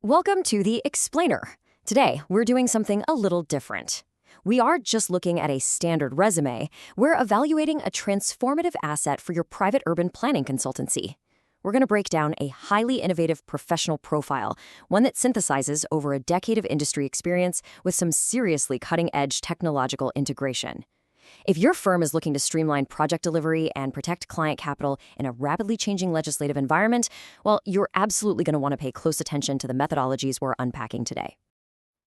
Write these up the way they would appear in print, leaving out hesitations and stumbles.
Welcome to the Explainer. Today, we're doing something a little different. We aren't just looking at a standard resume, we're evaluating a transformative asset for your private urban planning consultancy. We're going to break down a highly innovative professional profile, one that synthesizes over a decade of industry experience with some seriously cutting-edge technological integration. If your firm is looking to streamline project delivery and protect client capital in a rapidly changing legislative environment, well, you're absolutely going to want to pay close attention to the methodologies we're unpacking today.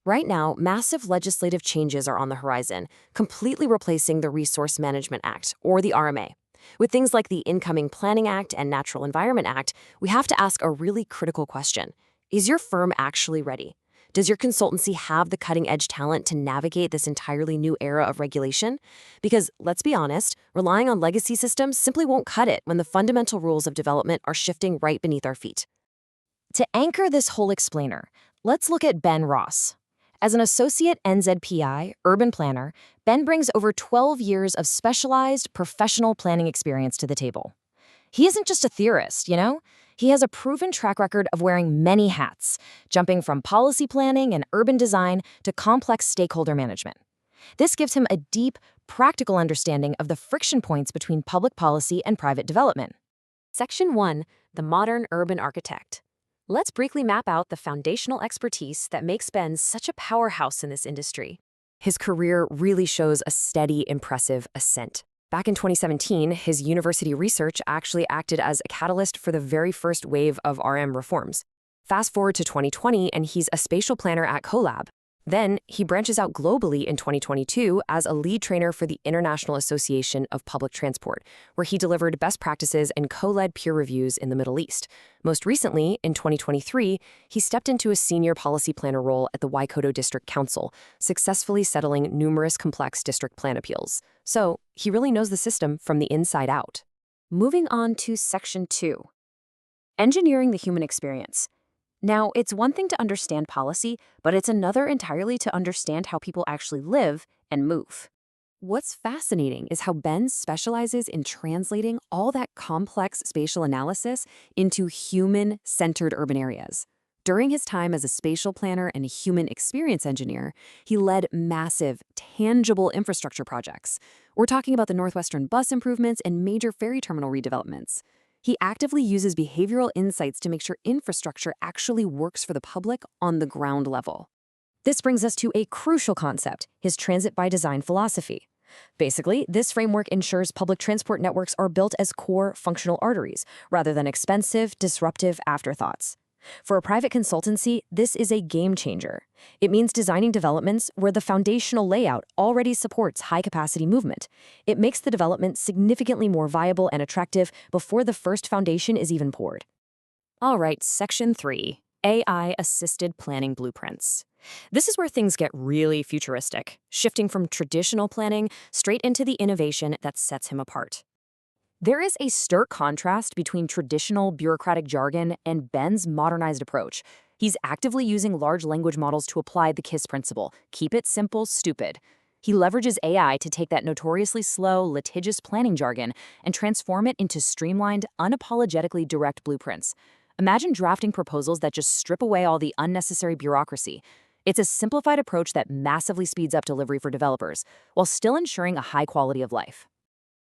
Right now, massive legislative changes are on the horizon, completely replacing the Resource Management Act, or the RMA. With things like the Incoming Planning Act and Natural Environment Act, we have to ask a really critical question. Is your firm actually ready? Does your consultancy have the cutting-edge talent to navigate this entirely new era of regulation? Because, let's be honest, relying on legacy systems simply won't cut it when the fundamental rules of development are shifting right beneath our feet. To anchor this whole explainer, let's look at Ben Ross. As an associate NZPI urban planner, Ben brings over 12 years of specialized professional planning experience to the table. He isn't just a theorist, He has a proven track record of wearing many hats, jumping from policy planning and urban design to complex stakeholder management. This gives him a deep, practical understanding of the friction points between public policy and private development. Section 1, the modern urban architect. Let's briefly map out the foundational expertise that makes Ben such a powerhouse in this industry. His career really shows a steady, impressive ascent. Back in 2017, his university research actually acted as a catalyst for the very first wave of RM reforms. Fast forward to 2020, and he's a spatial planner at Colab. Then, he branches out globally in 2022 as a lead trainer for the International Association of Public Transport, where he delivered best practices and co-led peer reviews in the Middle East. Most recently, in 2023, he stepped into a senior policy planner role at the Waikato District Council, successfully settling numerous complex district plan appeals. So, he really knows the system from the inside out. Moving on to Section 2. Engineering the human experience. Now, it's one thing to understand policy, but it's another entirely to understand how people actually live and move. What's fascinating is how Ben specializes in translating all that complex spatial analysis into human-centered urban areas. During his time as a spatial planner and a human experience engineer, he led massive, tangible infrastructure projects. We're talking about the Northwestern bus improvements and major ferry terminal redevelopments. He actively uses behavioral insights to make sure infrastructure actually works for the public on the ground level. This brings us to a crucial concept, his transit by design philosophy. Basically, this framework ensures public transport networks are built as core functional arteries, rather than expensive, disruptive afterthoughts. For a private consultancy, this is a game changer. It means designing developments where the foundational layout already supports high-capacity movement. It makes the development significantly more viable and attractive before the first foundation is even poured. All right, Section 3, AI-assisted planning blueprints. This is where things get really futuristic, shifting from traditional planning straight into the innovation that sets him apart. There is a stark contrast between traditional bureaucratic jargon and Ben's modernized approach. He's actively using large language models to apply the KISS principle, keep it simple, stupid. He leverages AI to take that notoriously slow, litigious planning jargon and transform it into streamlined, unapologetically direct blueprints. Imagine drafting proposals that just strip away all the unnecessary bureaucracy. It's a simplified approach that massively speeds up delivery for developers, while still ensuring a high quality of life.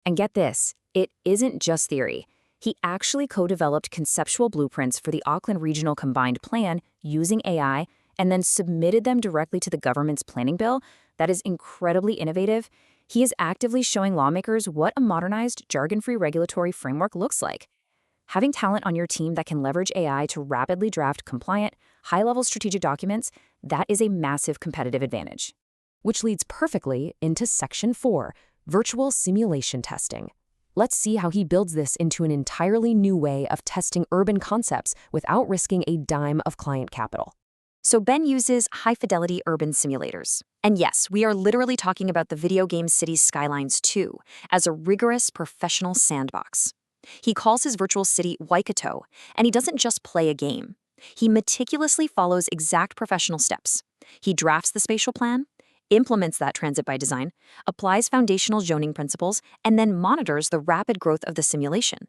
And get this, it isn't just theory. He actually co-developed conceptual blueprints for the Auckland Regional Combined Plan using AI and then submitted them directly to the government's planning bill. That is incredibly innovative. He is actively showing lawmakers what a modernized, jargon-free regulatory framework looks like. Having talent on your team that can leverage AI to rapidly draft compliant, high-level strategic documents, that is a massive competitive advantage. Which leads perfectly into Section 4, virtual simulation testing. Let's see how he builds this into an entirely new way of testing urban concepts without risking a dime of client capital. So Ben uses high-fidelity urban simulators. And yes, we are literally talking about the video game Cities Skylines 2 as a rigorous professional sandbox. He calls his virtual city Waikato, and he doesn't just play a game. He meticulously follows exact professional steps. He drafts the spatial plan, implements that transit by design, applies foundational zoning principles, and then monitors the rapid growth of the simulation.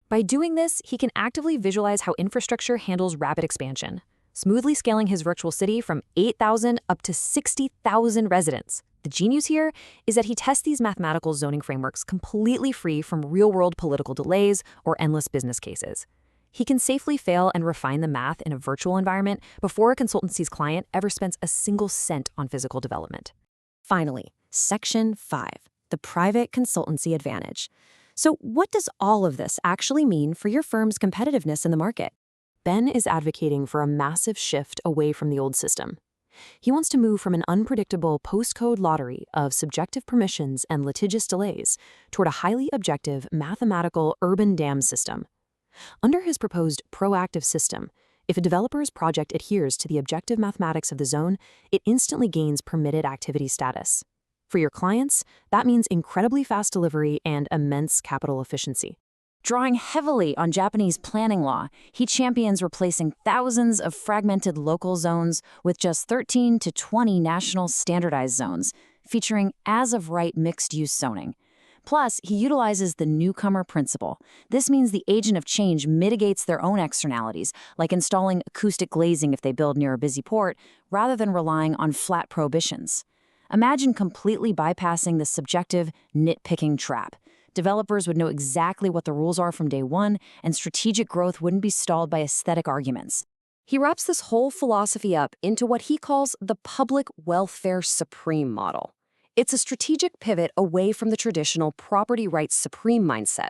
By doing this, he can actively visualize how infrastructure handles rapid expansion. smoothly scaling his virtual city from 8,000 up to 60,000 residents. The genius here is that he tests these mathematical zoning frameworks completely free from real-world political delays or endless business cases. He can safely fail and refine the math in a virtual environment before a consultancy's client ever spends a single cent on physical development. Finally, Section 5, the private consultancy advantage. So what does all of this actually mean for your firm's competitiveness in the market? Ben is advocating for a massive shift away from the old system. He wants to move from an unpredictable postcode lottery of subjective permissions and litigious delays toward a highly objective mathematical urban dam system. Under his proposed proactive system, if a developer's project adheres to the objective mathematics of the zone, it instantly gains permitted activity status. For your clients, that means incredibly fast delivery and immense capital efficiency. Drawing heavily on Japanese planning law, he champions replacing thousands of fragmented local zones with just 13 to 20 national standardized zones, featuring as-of-right mixed-use zoning. Plus, he utilizes the newcomer principle. This means the agent of change mitigates their own externalities, like installing acoustic glazing if they build near a busy port, rather than relying on flat prohibitions. Imagine completely bypassing the subjective, nitpicking trap. Developers would know exactly what the rules are from day one, and strategic growth wouldn't be stalled by aesthetic arguments. He wraps this whole philosophy up into what he calls the public welfare supreme model. It's a strategic pivot away from the traditional property rights supreme mindset.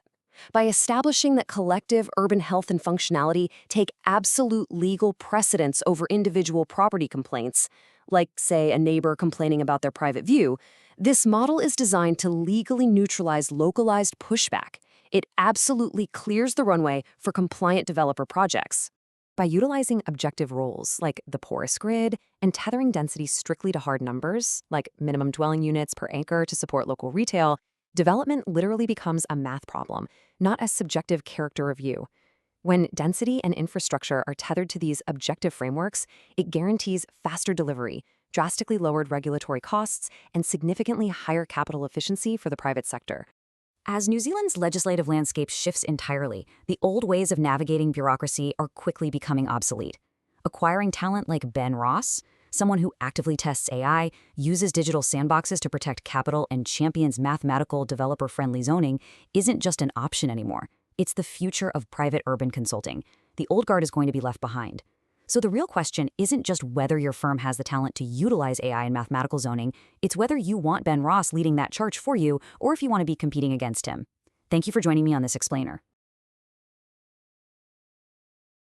By establishing that collective urban health and functionality take absolute legal precedence over individual property complaints, like, say, a neighbor complaining about their private view, this model is designed to legally neutralize localized pushback. It absolutely clears the runway for compliant developer projects. By utilizing objective rules like the porous grid and tethering density strictly to hard numbers, like minimum dwelling units per acre to support local retail, development literally becomes a math problem, not a subjective character review. When density and infrastructure are tethered to these objective frameworks, it guarantees faster delivery, drastically lowered regulatory costs, and significantly higher capital efficiency for the private sector. As New Zealand's legislative landscape shifts entirely, the old ways of navigating bureaucracy are quickly becoming obsolete. Acquiring talent like Ben Ross, someone who actively tests AI, uses digital sandboxes to protect capital, and champions mathematical, developer-friendly zoning, isn't just an option anymore. It's the future of private urban consulting. The old guard is going to be left behind. So the real question isn't just whether your firm has the talent to utilize AI in mathematical zoning, it's whether you want Ben Ross leading that charge for you or if you want to be competing against him. Thank you for joining me on this explainer.